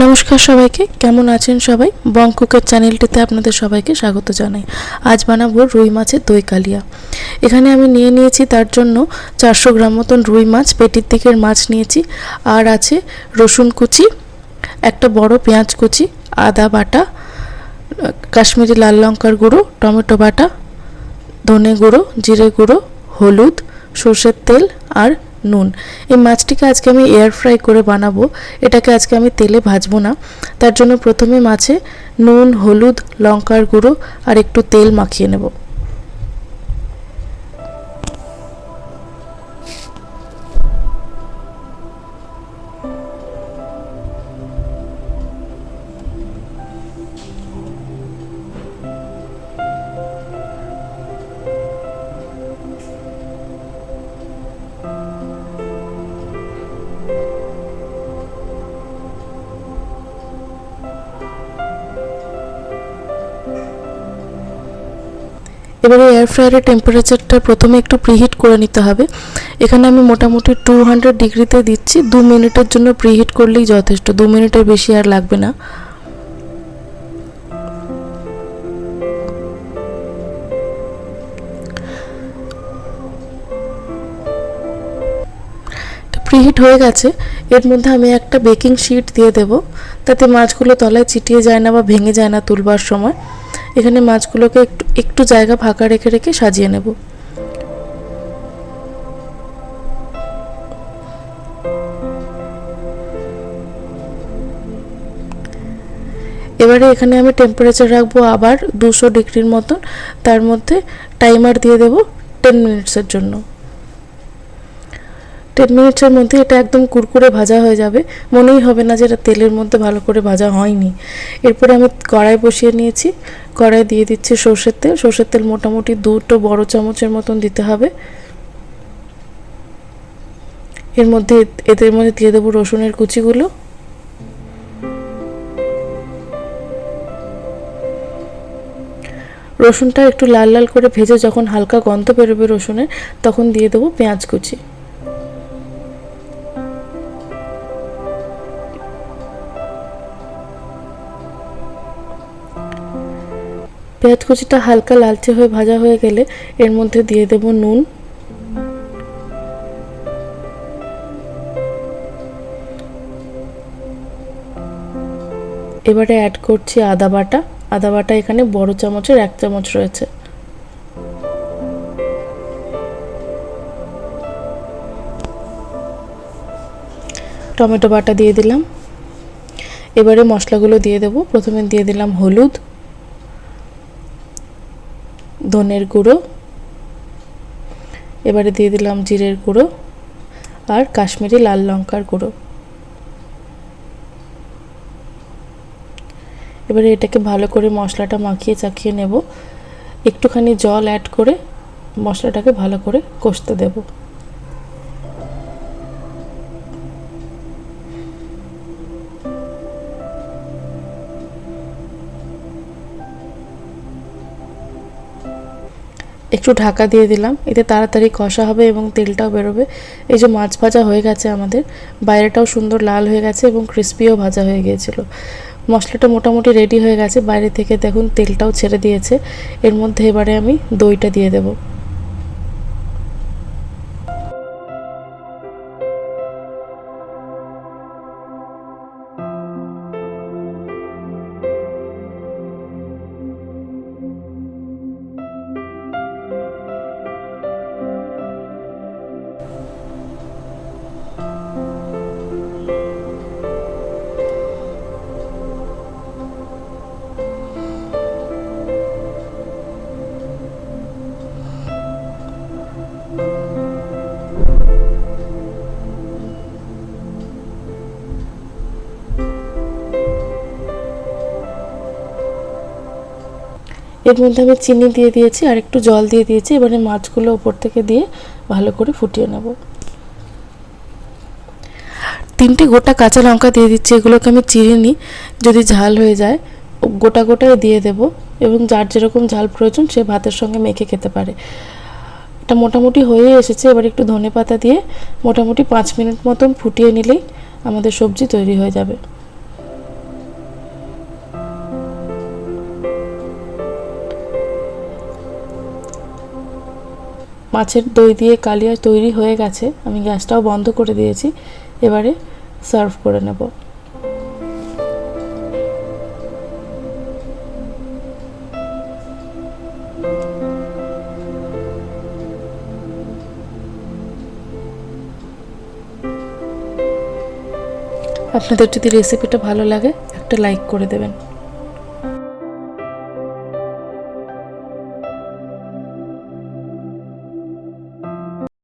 নমস্কার সবাইকে, কেমন আছেন সবাই? বং কুকের চ্যানেলটিতে আপনাদের সবাইকে স্বাগত জানাই। আজ বানাবো রুই মাছের দই কালিয়া। এখানে আমি নিয়েছি তার জন্য 400 গ্রাম মতন রুই মাছ, পেটির দিকের মাছ নিয়েছি। আর আছে রসুন কুচি, একটা বড় পেঁয়াজ কুচি, আদা বাটা, কাশ্মীরি লাল লঙ্কার গুঁড়ো, টমেটো বাটা, ধনে গুঁড়ো, জিরে গুঁড়ো, হলুদ, সর্ষের তেল আর নুন। এই মাছটিকে আজকে আমি এয়ার ফ্রাই করে বানাবো। এটাকে আজকে আমি তেলে ভাজবো না। তার জন্য প্রথমে মাছে নুন, হলুদ, লঙ্কার গুঁড়ো আর একটু তেল মাখিয়ে নেব। এবারে এয়ার ফ্রায়ারের টেম্পারেচারটা প্রথমে একটু প্রিহিট করে নিতে হবে। এখানে আমি মোটামুটি 200 ডিগ্রিতে দিচ্ছি। 2 মিনিটের জন্য প্রিহিট করলেই যথেষ্ট, 2 মিনিটের বেশি আর লাগবে না। প্রিহিট হয়ে গেছে। এর মধ্যে আমি একটা বেকিং শিট দিয়ে দেব, তাতে মাছগুলো তলায় চিটিয়ে যায় না বা ভেঙে যায় না তুলবার সময়। এখানে মাছগুলোকে একটু জায়গা ফাঁকা রেখে রেখে সাজিয়ে নেব। এবারে এখানে আমি টেম্পারেচার রাখবো আবার 200 ডিগ্রির মতন। তার মধ্যে টাইমার দিয়ে দেব 10 মিনিটসের জন্য। 10 মিনিটসের মধ্যে এটা একদম কুরকুরে ভাজা হয়ে যাবে, মনেই হবে না যে এটা তেলের মধ্যে ভালো করে ভাজা হয়নি। এরপরে আমি কড়াই বসিয়ে নিয়েছি। কড়াই দিয়ে দিচ্ছি সর্ষের তেল। সর্ষের তেল মোটামুটি 2 বড় চামচের মতন দিতে হবে। এদের মধ্যে দিয়ে দেবো রসুনের কুচিগুলো। রসুনটা একটু লাল লাল করে ভেজে যখন হালকা গন্ধ বেরোবে রসুনের, তখন দিয়ে দেবো পেঁয়াজ কুচি। পেঁয়াজ কুচিটা হালকা লালচে হয়ে ভাজা হয়ে গেলে এর মধ্যে দিয়ে দেব নুন, এবারে অ্যাড করছি আদা বাটা। আদা বাটা এখানে বড় চামচের 1 চামচ রয়েছে। টমেটো বাটা দিয়ে দিলাম। এবারে মশলাগুলো দিয়ে দেব। প্রথমে দিয়ে দিলাম হলুদ, ধনের গুঁড়ো, এবারে দিয়ে দিলাম জিরের গুঁড়ো আর কাশ্মীরি লাল লঙ্কার গুঁড়ো। এবারে এটাকে ভালো করে মশলাটা মাখিয়ে চাখিয়ে নেব। একটুখানি জল অ্যাড করে মশলাটাকে ভালো করে কষতে দেব। একটু ঢাকা দিয়ে দিলাম, এতে তাড়াতাড়ি কষা হবে এবং তেলটাও বেরোবে। এই যে মাছ ভাজা হয়ে গেছে আমাদের, বাইরেটাও সুন্দর লাল হয়ে গেছে এবং ক্রিস্পিও ভাজা হয়ে গিয়েছিল। মশলাটা মোটামুটি রেডি হয়ে গেছে। বাইরে থেকে দেখুন তেলটাও ছেড়ে দিয়েছে। এর মধ্যে এবারে আমি দইটা দিয়ে দেবো। এর মধ্যে আমি চিনি দিয়ে দিয়েছি আর একটু জল দিয়ে দিয়েছি। এবারে মাছগুলো উপর থেকে দিয়ে ভালো করে ফুটিয়ে নেব। 3টে গোটা কাঁচা লঙ্কা দিয়ে দিচ্ছি। এগুলোকে আমি চিড়িনি, যদি ঝাল হয়ে যায় গোটা গোটাই দিয়ে দেব এবং যার যেরকম ঝাল প্রয়োজন সে ভাতের সঙ্গে মেখে খেতে পারে। এটা মোটামুটি হয়ে এসেছে। এবার একটু ধনেপাতা দিয়ে মোটামুটি 5 মিনিট মতন ফুটিয়ে নিলেই আমাদের সবজি তৈরি হয়ে যাবে। মাছের দই দিয়ে কালিয়া তৈরি হয়ে গেছে। আমি গ্যাসটাও বন্ধ করে দিয়েছি। এবারে সার্ভ করে নেব। আপনাদের যদি রেসিপিটা ভালো লাগে একটা লাইক করে দেবেন।